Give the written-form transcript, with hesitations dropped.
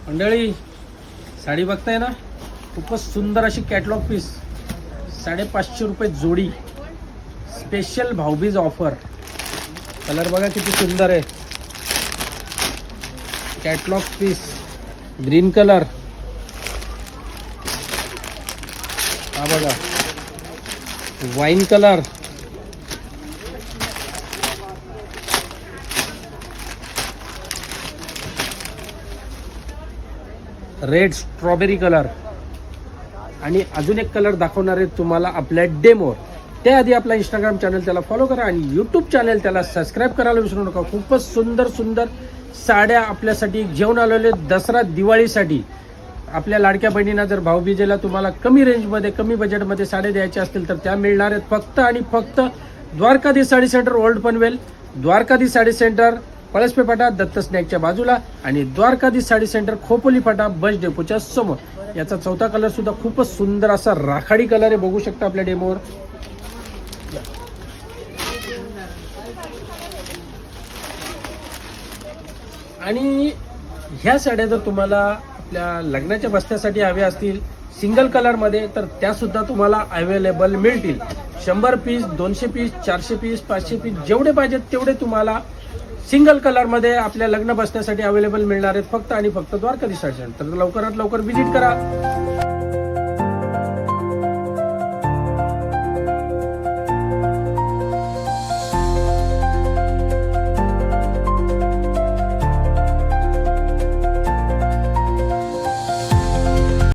मंडळी साडी बघताय ना, खूपच सुंदर अशी कॅटलॉग पीस 550 रुपये जोडी, स्पेशल भाऊबीज ऑफर. कलर बघा किती सुंदर आहे. कॅटलॉग पीस ग्रीन कलर, हा बघा wine colour, red strawberry colour आणि अजून एक कलर दाखवणार आहे तुम्हाला आपल्या डेमोवर. त्याआधी आपला इंस्टाग्राम चॅनल त्याला फॉलो करा आणि यूट्यूब चॅनल त्याला सबस्क्राईब करायला विसरू नका. खूपच सुंदर सुंदर साड्या आपल्यासाठी घेऊन आलेले दसरा दिवाळीसाठी. आपल्या लाडक्या बहिणींना जर भाऊबीजेला तुम्हाला कमी रेंजमध्ये कमी बजेटमध्ये साड्या द्यायच्या असतील तर त्या मिळणार आहेत फक्त आणि फक्त Dwarkadhish sari centre, old Panvel, Dwarkadhish sari centre, Palaspe फाटा, दत्त स्नॅकच्या बाजूला आणि द्वारकाधीश साडी सेंटर, खोपोली फाटा, बस डेपोच्या समोर. याचा चौथा कलर सुद्धा खूपच सुंदर असा राखाडी कलर आहे, बघू शकता आपल्या डेमोवर. आणि ह्या साड्या जर तुम्हाला आपल्या लग्नाच्या बस्त्यासाठी हव्या असतील सिंगल कलर मध्ये तर त्या सुद्धा तुम्हाला अवेलेबल मिळतील. 100 पीस, 200 पीस, 400 पीस, 500 पीस जेवढे पाहिजेत तेवढे तुम्हाला सिंगल कलर मध्ये आपल्या लग्न बसण्यासाठी अवेलेबल मिळणार आहेत फक्त आणि फक्त द्वारकाधीश साडी सेंटर. तर लवकरात लवकर विजिट करा.